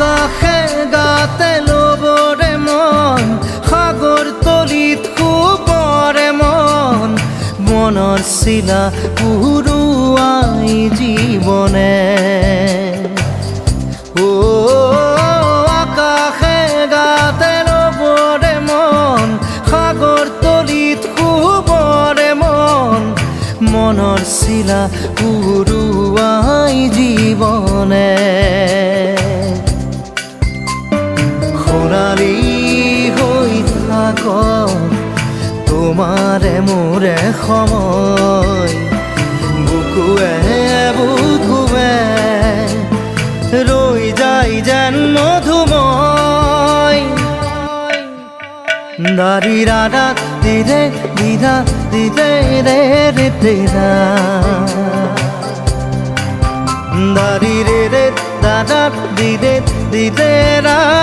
আকাশে গাতে ল'বৰে মন সাগৰ তলিত শুবৰে মন মনৰ চিলা উৰুৱাই জীৱনে আকাশে গাতে ল'বৰে মন সাগৰ তলিত শুবৰে মন মনৰ চিলা উৰুৱাই জীৱনে খৰালি হৈ থাক তোমাৰে মোৰে সময় বুকুৱে বুকুৱে ৰৈ যায় যেন মধুময় দাৰি ৰাধা দিদে দিদা দিদে ৰে ৰে তেৰা দাৰি ৰে ৰে দাদা দিদে দিদে ৰা